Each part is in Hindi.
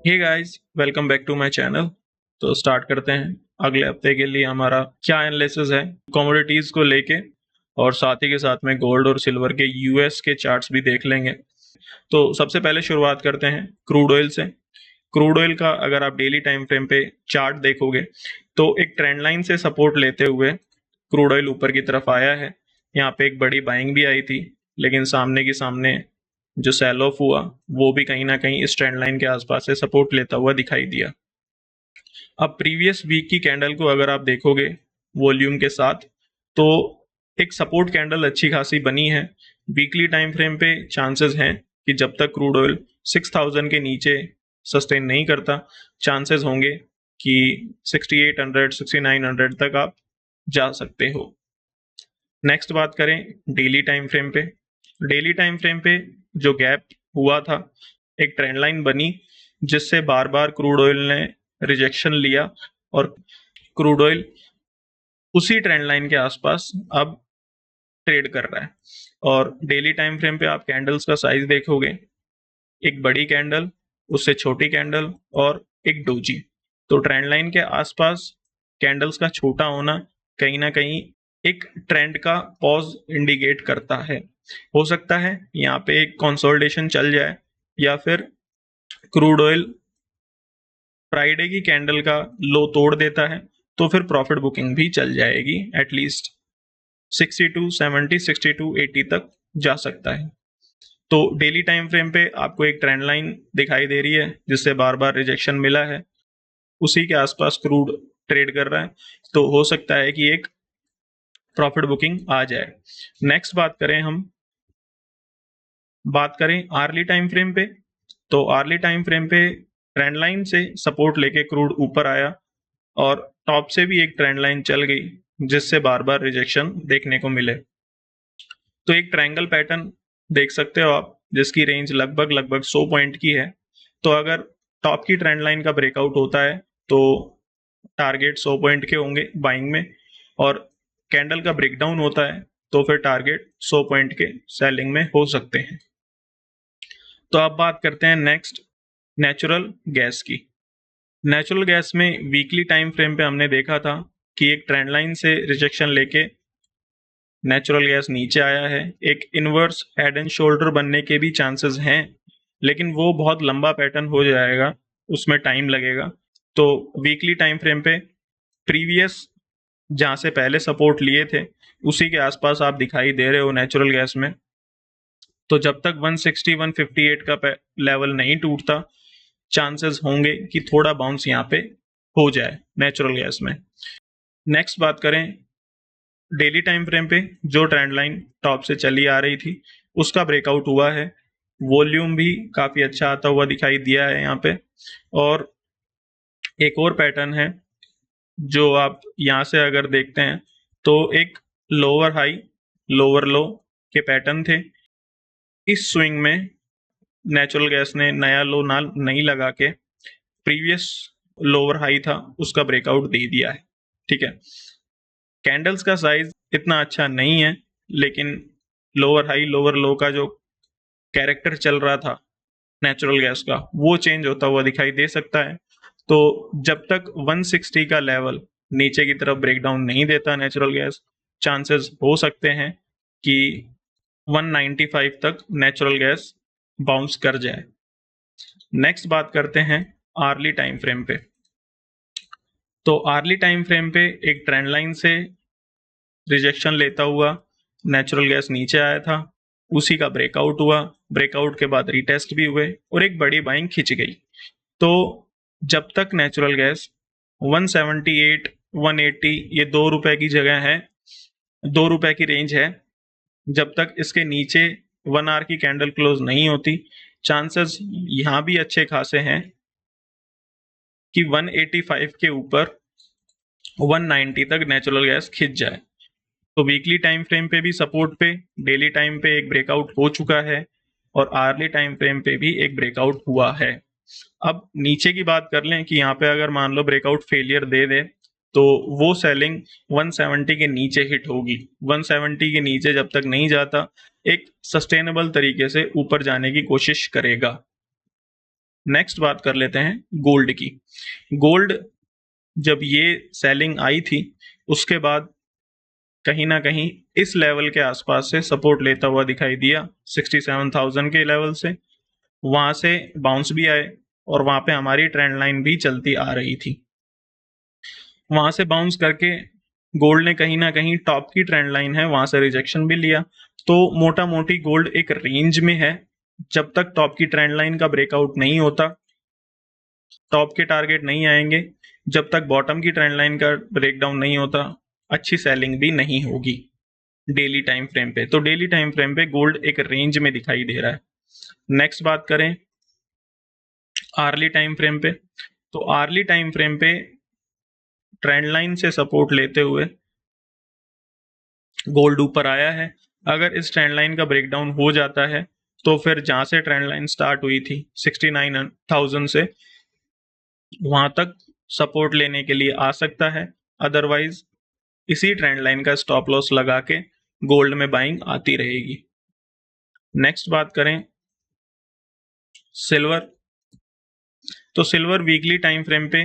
Hey guys, welcome back to my channel. तो स्टार्ट करते हैं। अगले हफ्ते के लिए हमारा क्या एनालिसिस है कमोडिटीज को लेके, और साथ ही के साथ में गोल्ड और सिल्वर के यूएस के चार्ट्स भी देख लेंगे। तो सबसे पहले शुरुआत करते हैं क्रूड ऑयल से। क्रूड ऑयल का अगर आप डेली टाइम फ्रेम पे चार्ट देखोगे तो एक ट्रेंड लाइन से सपोर्ट लेते हुए क्रूड ऑयल ऊपर की तरफ आया है। यहाँ पे एक बड़ी बाइंग भी आई थी, लेकिन सामने की सामने जो सेल ऑफ हुआ वो भी कहीं ना कहीं इस ट्रेंड लाइन के आसपास से सपोर्ट लेता हुआ दिखाई दिया। अब प्रीवियस वीक की कैंडल को अगर आप देखोगे वॉल्यूम के साथ, तो एक सपोर्ट कैंडल अच्छी खासी बनी है। वीकली टाइम फ्रेम पे चांसेस हैं कि जब तक क्रूड ऑयल 6000 के नीचे सस्टेन नहीं करता, चांसेस होंगे कि 6800 6900 तक आप जा सकते हो। नेक्स्ट बात करें डेली टाइम फ्रेम पे। डेली टाइम फ्रेम पे जो गैप हुआ था, एक ट्रेंड लाइन बनी जिससे बार बार क्रूड ऑयल ने रिजेक्शन लिया, और क्रूड ऑयल उसी ट्रेंड लाइन के आसपास अब ट्रेड कर रहा है। और डेली टाइम फ्रेम पे आप कैंडल्स का साइज देखोगे, एक बड़ी कैंडल, उससे छोटी कैंडल और एक डोजी। तो ट्रेंड लाइन के आसपास कैंडल्स का छोटा होना कहीं ना कहीं एक ट्रेंड का पॉज इंडिकेट करता है। हो सकता है यहाँ पे एक कंसोलिडेशन चल जाए, या फिर क्रूड ऑयल फ्राइडे की कैंडल का लो तोड़ देता है तो फिर प्रॉफिट बुकिंग भी चल जाएगी। एटलीस्ट 62 70 62 80 तक जा सकता है। तो डेली टाइम फ्रेम पे आपको एक ट्रेंड लाइन दिखाई दे रही है जिससे बार बार रिजेक्शन मिला है, उसी के आसपास क्रूड ट्रेड कर रहा है। तो हो सकता है कि एक प्रॉफिट बुकिंग आ जाए। नेक्स्ट बात करें आर्ली टाइम फ्रेम पे। तो आर्ली टाइम फ्रेम पे ट्रेंड लाइन से सपोर्ट लेके क्रूड ऊपर आया, और टॉप से भी एक ट्रेंड लाइन चल गई जिससे बार बार रिजेक्शन देखने को मिले। तो एक ट्रायंगल पैटर्न देख सकते हो आप, जिसकी रेंज लगभग लगभग 100 पॉइंट की है। तो अगर टॉप की ट्रेंड लाइन का ब्रेकआउट होता है तो टारगेट 100 पॉइंट के होंगे बाइंग में, और कैंडल का ब्रेकडाउन होता है तो फिर टारगेट 100 पॉइंट के सेलिंग में हो सकते हैं। तो अब बात करते हैं नेक्स्ट नेचुरल गैस की। नेचुरल गैस में वीकली टाइम फ्रेम पे हमने देखा था कि एक ट्रेंड लाइन से रिजेक्शन लेके नेचुरल गैस नीचे आया है। एक इनवर्स हेड एंड शोल्डर बनने के भी चांसेस हैं, लेकिन वो बहुत लंबा पैटर्न हो जाएगा, उसमें टाइम लगेगा। तो वीकली टाइम फ्रेम पे प्रीवियस जहां से पहले सपोर्ट लिए थे उसी के आसपास आप दिखाई दे रहे हो नेचुरल गैस में। तो जब तक 160 158 का लेवल नहीं टूटता, चांसेस होंगे कि थोड़ा बाउंस यहाँ पे हो जाए नेचुरल गैस में। नेक्स्ट बात करें डेली टाइम फ्रेम पे, जो ट्रेंड लाइन टॉप से चली आ रही थी उसका ब्रेकआउट हुआ है। वॉल्यूम भी काफी अच्छा आता हुआ दिखाई दिया है यहाँ पे। और एक और पैटर्न है जो आप यहाँ से अगर देखते हैं, तो एक लोअर हाई लोअर लो के पैटर्न थे। इस स्विंग में नेचुरल गैस ने नया लो ना नहीं लगा के प्रीवियस लोअर हाई था उसका ब्रेकआउट दे दिया है। ठीक है, कैंडल्स का साइज इतना अच्छा नहीं है, लेकिन लोअर हाई लोअर लो का जो कैरेक्टर चल रहा था नेचुरल गैस का, वो चेंज होता हुआ दिखाई दे सकता है। तो जब तक 160 का लेवल नीचे की तरफ ब्रेकडाउन नहीं देता नेचुरल गैस, चांसेस हो सकते हैं कि 195 तक नेचुरल गैस बाउंस कर जाए। नेक्स्ट बात करते हैं आर्ली टाइम फ्रेम पे। तो आर्ली टाइम फ्रेम पे एक ट्रेंड लाइन से रिजेक्शन लेता हुआ नेचुरल गैस नीचे आया था, उसी का ब्रेकआउट हुआ। ब्रेकआउट के बाद रीटेस्ट भी हुए और एक बड़ी बाइंग खिंच गई। तो जब तक नेचुरल गैस 178 180, ये ₹2 की जगह है, ₹2 की रेंज है, जब तक इसके नीचे 1 आवर की कैंडल क्लोज नहीं होती, चांसेस यहाँ भी अच्छे खासे हैं कि 185 के ऊपर 190 तक नेचुरल गैस खिंच जाए। तो वीकली टाइम फ्रेम पे भी सपोर्ट पे, डेली टाइम पे एक ब्रेकआउट हो चुका है, और आर्ली टाइम फ्रेम पे भी एक ब्रेकआउट हुआ है। अब नीचे की बात कर लें कि यहाँ पे अगर मान लो ब्रेकआउट फेलियर दे दे, तो वो सेलिंग 170 के नीचे हिट होगी। 170 के नीचे जब तक नहीं जाता, एक सस्टेनेबल तरीके से ऊपर जाने की कोशिश करेगा। नेक्स्ट बात कर लेते हैं गोल्ड की। गोल्ड जब ये सेलिंग आई थी उसके बाद कहीं ना कहीं इस लेवल के आसपास से सपोर्ट लेता हुआ दिखाई दिया 67,000 के लेवल से। वहां से बाउंस भी आए और वहां पे हमारी ट्रेंड लाइन भी चलती आ रही थी। वहां से बाउंस करके गोल्ड ने कहीं ना कहीं टॉप की ट्रेंड लाइन है वहां से रिजेक्शन भी लिया। तो मोटा मोटी गोल्ड एक रेंज में है। जब तक टॉप की ट्रेंड लाइन का ब्रेकआउट नहीं होता, टॉप के टारगेट नहीं आएंगे, जब तक बॉटम की ट्रेंड लाइन का ब्रेकडाउन नहीं होता, अच्छी सेलिंग भी नहीं होगी डेली टाइम फ्रेम पे। तो डेली टाइम फ्रेम पे गोल्ड एक रेंज में दिखाई दे रहा है। नेक्स्ट बात करें आर्ली टाइम फ्रेम पे। तो आर्ली टाइम फ्रेम पे ट्रेंड लाइन से सपोर्ट लेते हुए गोल्ड ऊपर आया है। अगर इस ट्रेंड लाइन का ब्रेकडाउन हो जाता है तो फिर जहां से ट्रेंड लाइन स्टार्ट हुई थी 69,000 से, वहां तक सपोर्ट लेने के लिए आ सकता है। अदरवाइज इसी ट्रेंड लाइन का स्टॉप लॉस लगा के गोल्ड में बाइंग आती रहेगी। नेक्स्ट बात करें सिल्वर। तो सिल्वर वीकली टाइम फ्रेम पे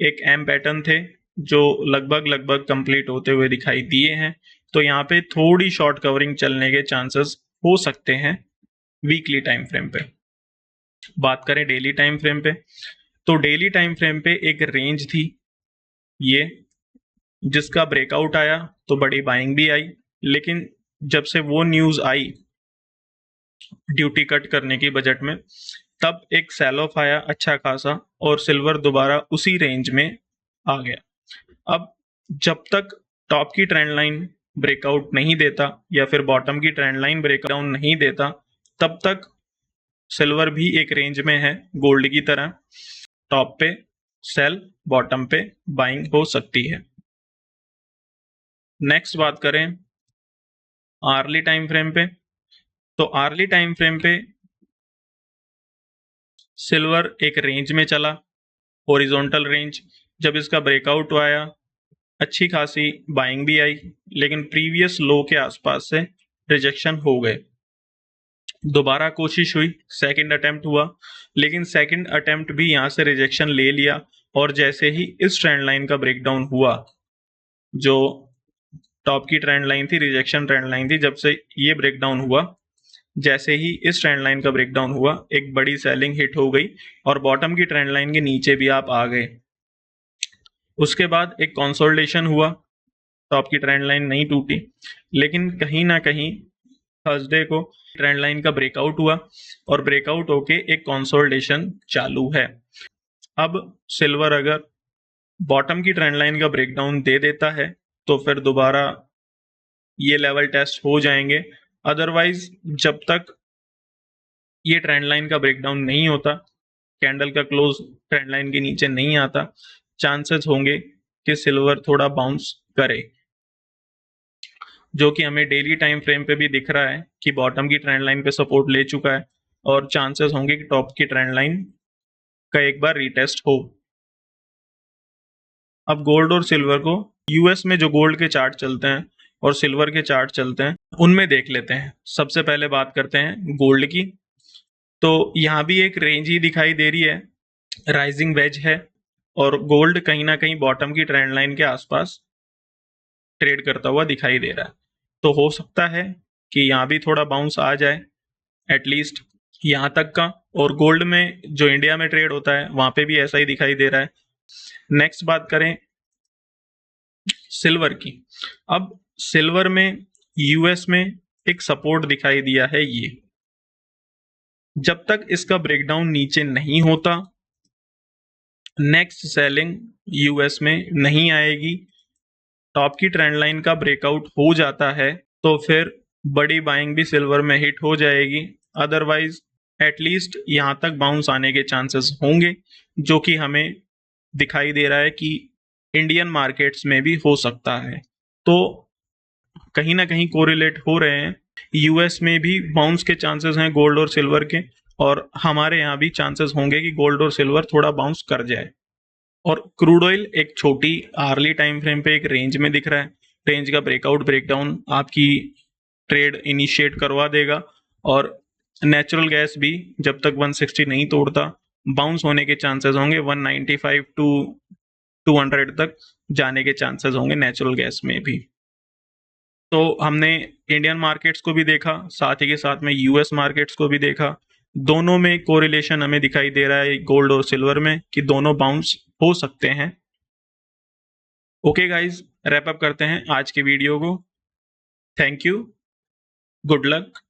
एक एम पैटर्न थे जो लगभग कंप्लीट होते हुए दिखाई दिए हैं। तो यहाँ पे थोड़ी शॉर्ट कवरिंग चलने के चांसेस हो सकते हैं वीकली टाइम फ्रेम पे। बात करें डेली टाइम फ्रेम पे, तो डेली टाइम फ्रेम पे एक रेंज थी ये, जिसका ब्रेकआउट आया तो बड़ी बाइंग भी आई। लेकिन जब से वो न्यूज आई ड्यूटी कट करने की बजट में, तब एक सेल ऑफ आया अच्छा खासा और सिल्वर दोबारा उसी रेंज में आ गया। अब जब तक टॉप की ट्रेंड लाइन ब्रेकआउट नहीं देता या फिर बॉटम की ट्रेंड लाइन ब्रेकडाउन नहीं देता, तब तक सिल्वर भी एक रेंज में है गोल्ड की तरह। टॉप पे सेल, बॉटम पे बाइंग हो सकती है। नेक्स्ट बात करें आर्ली टाइम फ्रेम पे। तो आर्ली टाइम फ्रेम पे सिल्वर एक रेंज में चला, हॉरिजॉन्टल रेंज। जब इसका ब्रेकआउट आया अच्छी खासी बाइंग भी आई, लेकिन प्रीवियस लो के आसपास से रिजेक्शन हो गए। दोबारा कोशिश हुई, सेकंड अटेम्प्ट हुआ, लेकिन सेकंड अटेम्प्ट भी यहां से रिजेक्शन ले लिया। और जैसे ही इस ट्रेंड लाइन का ब्रेकडाउन हुआ, जो टॉप की ट्रेंड लाइन थी, रिजेक्शन ट्रेंड लाइन थी, जब से ये ब्रेकडाउन हुआ, जैसे ही इस ट्रेंड लाइन का ब्रेकडाउन हुआ, एक बड़ी सेलिंग हिट हो गई और बॉटम की ट्रेंड लाइन के नीचे भी आप आ गए। उसके बाद एक कंसोलिडेशन हुआ, टॉप की ट्रेंड लाइन नहीं टूटी, लेकिन कहीं ना कहीं थर्सडे को ट्रेंड लाइन का ब्रेकआउट हुआ और ब्रेकआउट होके एक कंसोलिडेशन चालू है। अब सिल्वर अगर बॉटम की ट्रेंड लाइन का ब्रेकडाउन दे देता है तो फिर दोबारा ये लेवल टेस्ट हो जाएंगे। अदरवाइज जब तक ये ट्रेंड लाइन का ब्रेकडाउन नहीं होता, कैंडल का क्लोज ट्रेंड लाइन के नीचे नहीं आता, चांसेस होंगे कि सिल्वर थोड़ा बाउंस करे, जो कि हमें डेली टाइम फ्रेम पे भी दिख रहा है कि बॉटम की ट्रेंड लाइन पे सपोर्ट ले चुका है और चांसेस होंगे कि टॉप की ट्रेंड लाइन का एक बार रीटेस्ट हो। अब गोल्ड और सिल्वर को यूएस में जो गोल्ड के चार्ट चलते हैं और सिल्वर के चार्ट चलते हैं उनमें देख लेते हैं। सबसे पहले बात करते हैं गोल्ड की। तो यहाँ भी एक रेंज ही दिखाई दे रही है, राइजिंग वेज है और गोल्ड कहीं ना कहीं बॉटम की ट्रेंड लाइन के आसपास ट्रेड करता हुआ दिखाई दे रहा है। तो हो सकता है कि यहाँ भी थोड़ा बाउंस आ जाए, एटलीस्ट यहाँ तक का। और गोल्ड में जो इंडिया में ट्रेड होता है वहां पे भी ऐसा ही दिखाई दे रहा है। नेक्स्ट बात करें सिल्वर की। अब सिल्वर में यूएस में एक सपोर्ट दिखाई दिया है ये, जब तक इसका ब्रेकडाउन नीचे नहीं होता नेक्स्ट सेलिंग यूएस में नहीं आएगी। टॉप की ट्रेंड लाइन का ब्रेकआउट हो जाता है तो फिर बड़ी बाइंग भी सिल्वर में हिट हो जाएगी। अदरवाइज एटलीस्ट यहां तक बाउंस आने के चांसेस होंगे, जो कि हमें दिखाई दे रहा है कि इंडियन मार्केट्स में भी हो सकता है। तो कहीं ना कहीं कोरिलेट हो रहे हैं। यूएस में भी बाउंस के चांसेस हैं गोल्ड और सिल्वर के, और हमारे यहाँ भी चांसेस होंगे कि गोल्ड और सिल्वर थोड़ा बाउंस कर जाए। और क्रूड ऑयल एक छोटी आर्ली टाइम फ्रेम पे एक रेंज में दिख रहा है। रेंज का ब्रेकआउट ब्रेकडाउन आपकी ट्रेड इनिशिएट करवा देगा और नेचुरल गैस भी जब तक 160 नहीं तोड़ता बाउंस होने के चांसेस होंगे, 195 टू 200 तक जाने के चांसेस होंगे नेचुरल गैस में भी। तो हमने इंडियन मार्केट्स को भी देखा, साथ ही के साथ में यूएस मार्केट्स को भी देखा। दोनों में कोरिलेशन हमें दिखाई दे रहा है गोल्ड और सिल्वर में कि दोनों बाउंस हो सकते हैं। ओके गाइज, रैप अप करते हैं आज के वीडियो को। Thank you, good luck.